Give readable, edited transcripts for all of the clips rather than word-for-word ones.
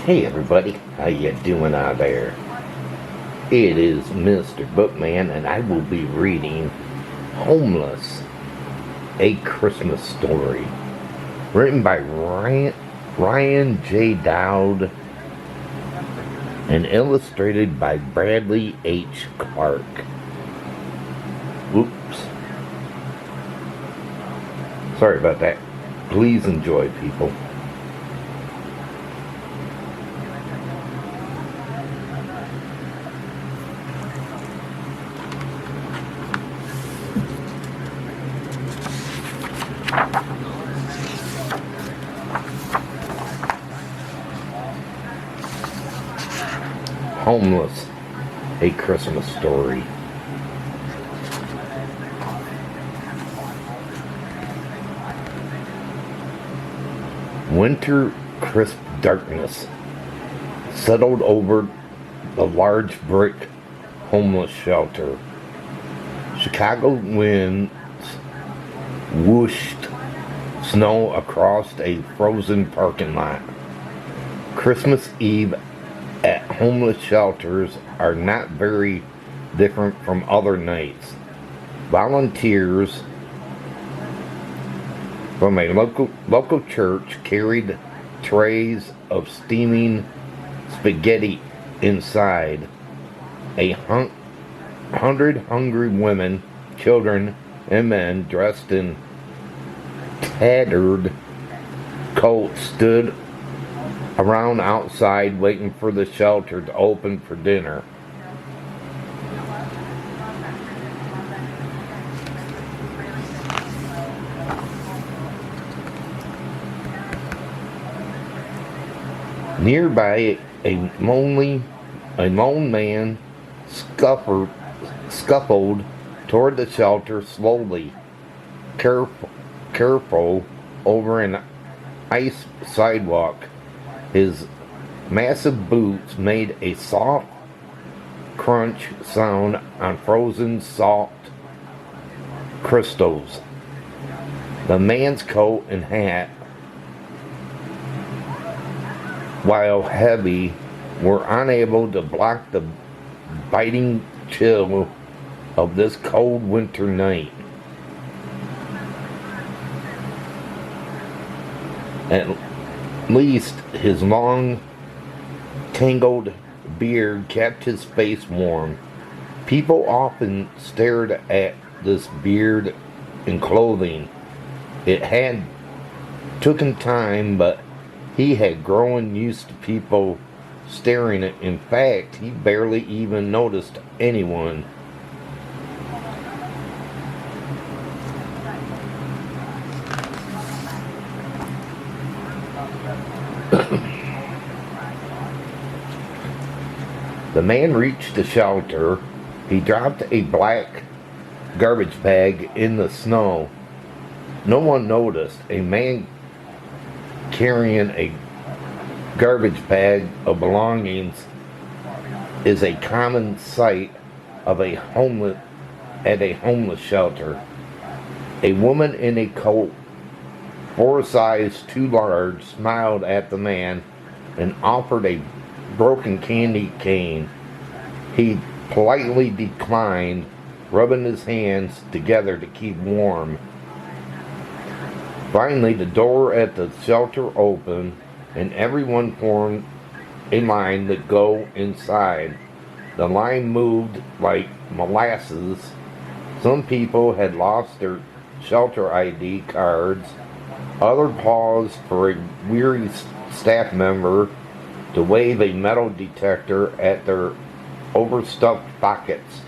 Hey everybody, how you doing out there? It is Mr. Bookman and I will be reading Homeless, a Christmas Story, written by Ryan J.Dowd and illustrated by Bradley H. Clark. Oops. Sorry about that. Please enjoy, people. Homeless, a Christmas Story. Winter crisp darkness settled over the large brick homeless shelter. Chicago winds whooshed snow across a frozen parking lot. Christmas Eve at homeless shelters are not very different from other nights. Volunteers from a local church carried trays of steaming spaghetti inside. 100 hungry women, children, and men dressed in tattered coats stood around outside waiting for the shelter to open for dinner. Nearby, a lone man scuffled toward the shelter slowly, careful over an ice sidewalk. His massive boots made a soft crunch sound on frozen salt crystals. The man's coat and hat, while heavy, were unable to block the biting chill of this cold winter night. At least his long, tangled beard kept his face warm. People often stared at this beard and clothing. It had taken time, but he had grown used to people staring at him. In fact, he barely even noticed anyone. The man reached the shelter. He dropped a black garbage bag in the snow. No one noticed. A man carrying a garbage bag of belongings is a common sight of at a homeless shelter. A woman in a coat 4 sizes too large smiled at the man and offered a broken candy cane. He politely declined, rubbing his hands together to keep warm. Finally, the door at the shelter opened, and everyone formed a line to go inside. The line moved like molasses. Some people had lost their shelter ID cards. Others paused for a weary staff member to wave a metal detector at their overstuffed pockets.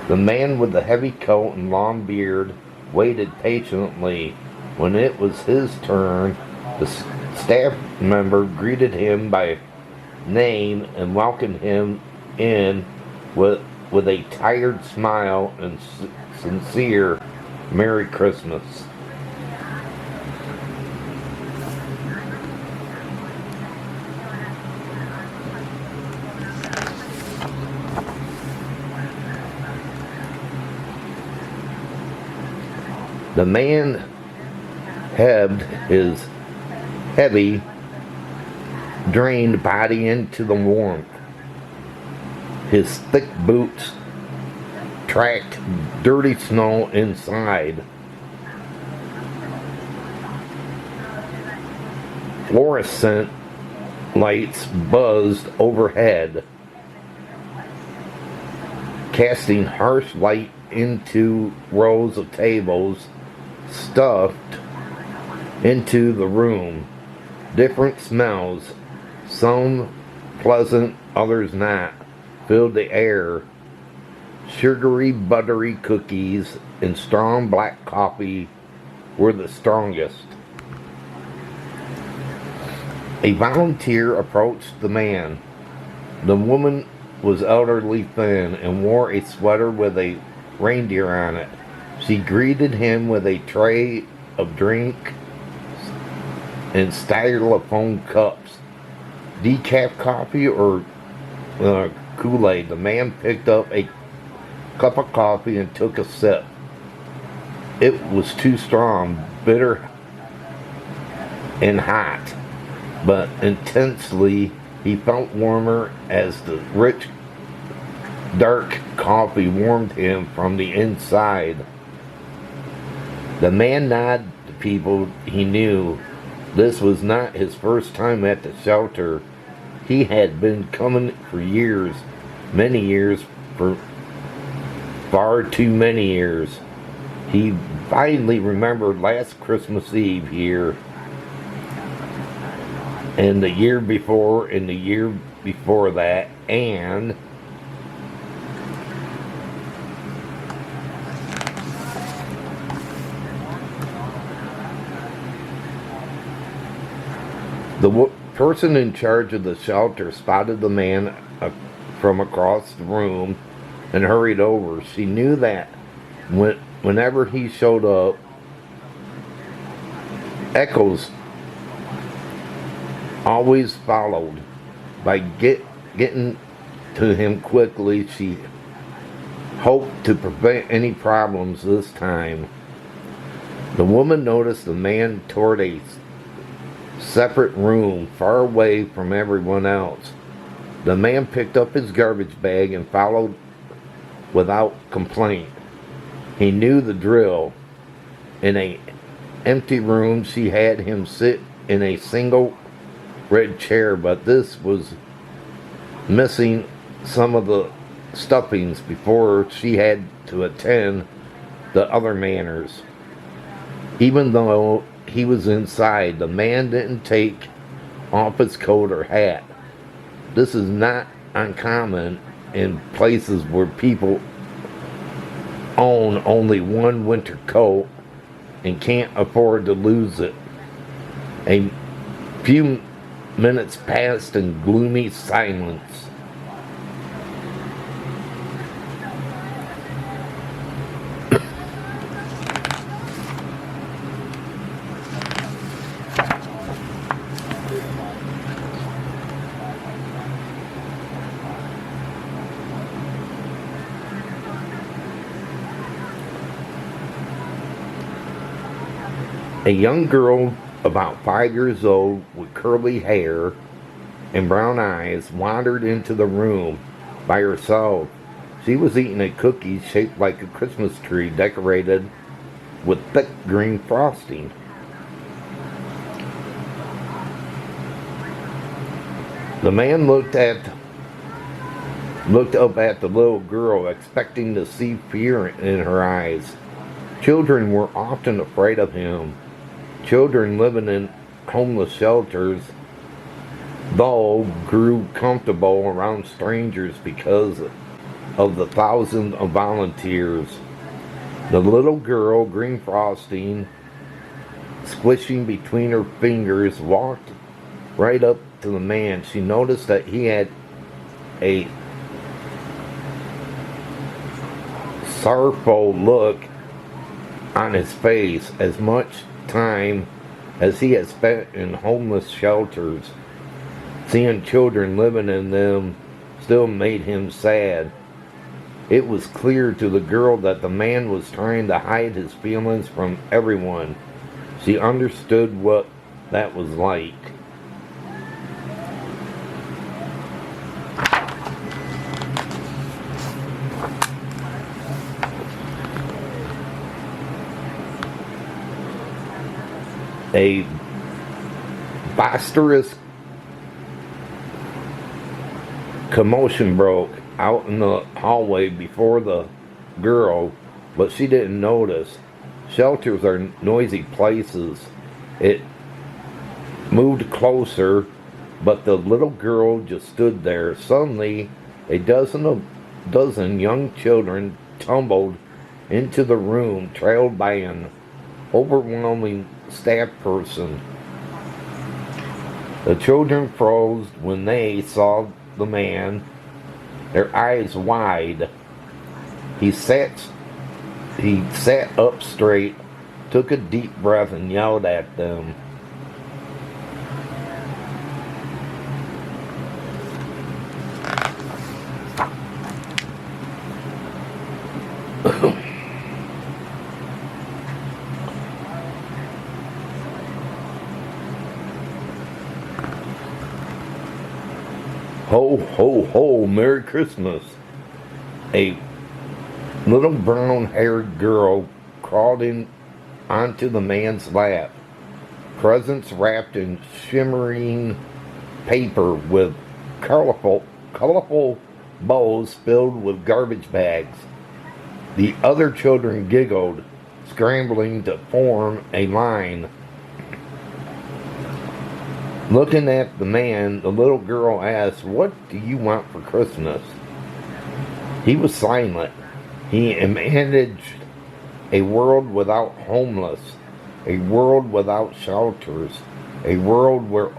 The man with the heavy coat and long beard waited patiently. When it was his turn, the staff member greeted him by name and welcomed him in with a tired smile and sincere Merry Christmas. The man had his heavy drained body into the warmth. His thick boots tracked dirty snow inside. Fluorescent lights buzzed overhead, casting harsh light into rows of tables stuffed into the room. Different smells, some pleasant, others not, filled the air. Sugary, buttery cookies and strong black coffee were the strongest. A volunteer approached the man. The woman was elderly thin and wore a sweater with a reindeer on it. She greeted him with a tray of drink and styrofoam cups. Decaf coffee or Kool-Aid? The man picked up a cup of coffee and took a sip. It was too strong, bitter and hot, but intensely. He felt warmer as the rich, dark coffee warmed him from the inside. The man nodded to people he knew. This was not his first time at the shelter. He had been coming for years, many years, for far too many years. He finally remembered last Christmas Eve here, and the year before, and the year before that, and the person in charge of the shelter spotted the man from across the room and hurried over. She knew that whenever he showed up, echoes always followed. By getting to him quickly, she hoped to prevent any problems this time. The woman noticed the man toward a separate room far away from everyone else. The man picked up his garbage bag and followed without complaint. He knew the drill. In an empty room, she had him sit in a single red chair, but this was missing some of the stuffings before she had to attend the other manners. Even though he was inside, the man didn't take off his coat or hat. This is not uncommon in places where people own only one winter coat and can't afford to lose it. A few minutes passed in gloomy silence. A young girl about 5 years old with curly hair and brown eyes wandered into the room by herself. She was eating a cookie shaped like a Christmas tree decorated with thick green frosting. The man looked up at the little girl, expecting to see fear in her eyes. Children were often afraid of him. Children living in homeless shelters, though, grew comfortable around strangers because of the thousands of volunteers. The little girl, green frosting squishing between her fingers, walked right up to the man. She noticed that he had a sorrowful look on his face. As much time as he had spent in homeless shelters, seeing children living in them still made him sad. It was clear to the girl that the man was trying to hide his feelings from everyone. She understood what that was like. a boisterous commotion broke out in the hallway before the girl, but she didn't notice. Shelters are noisy places. It moved closer, but the little girl just stood there. Suddenly, a dozen young children tumbled into the room, trailed by an overwhelming staff person. The children froze when they saw the man, their eyes wide. He sat up straight, took a deep breath, and yelled at them. Ho, ho, ho, Merry Christmas. A little brown-haired girl crawled in onto the man's lap. Presents wrapped in shimmering paper with colorful bowls filled with garbage bags. The other children giggled, scrambling to form a line. Looking at the man, the little girl asked, "What do you want for Christmas?" He was silent. He imagined a world without homeless, a world without shelters, a world where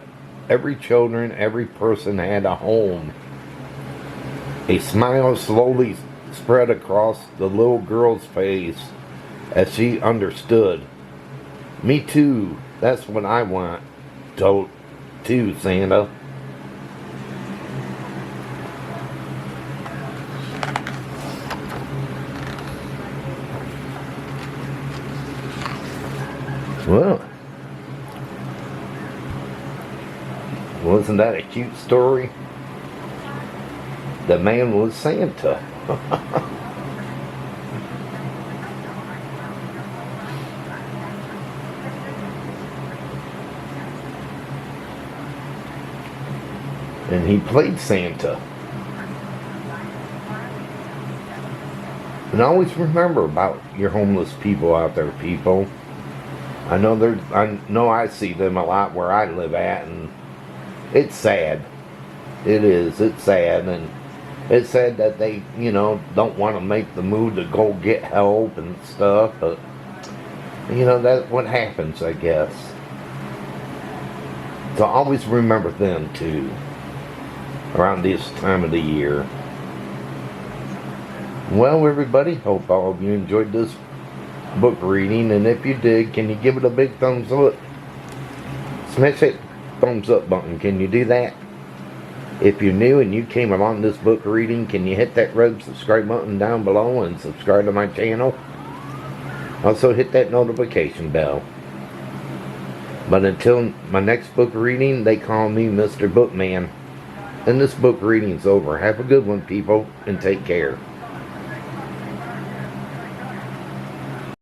every person had a home. A smile slowly spread across the little girl's face as she understood. Me too, that's what I want. Too, Santa. Well, wasn't that a cute story? The man was Santa. And he played Santa. And always remember about your homeless people out there, people. I know I see them a lot where I live at, and it's sad. It is. It's sad, and it's sad that they, don't want to make the move to go get help and stuff. But that's what happens, I guess. So always remember them too, around this time of the year. Well, everybody, hope all of you enjoyed this book reading, and if you did, can you give it a big thumbs up? Smash that thumbs up button. Can you do that? If you're new and you came along this book reading, can you hit that red subscribe button down below and subscribe to my channel? Also hit that notification bell. But until my next book reading, they call me Mr. Bookman. And this book reading's over. Have a good one, people, and take care.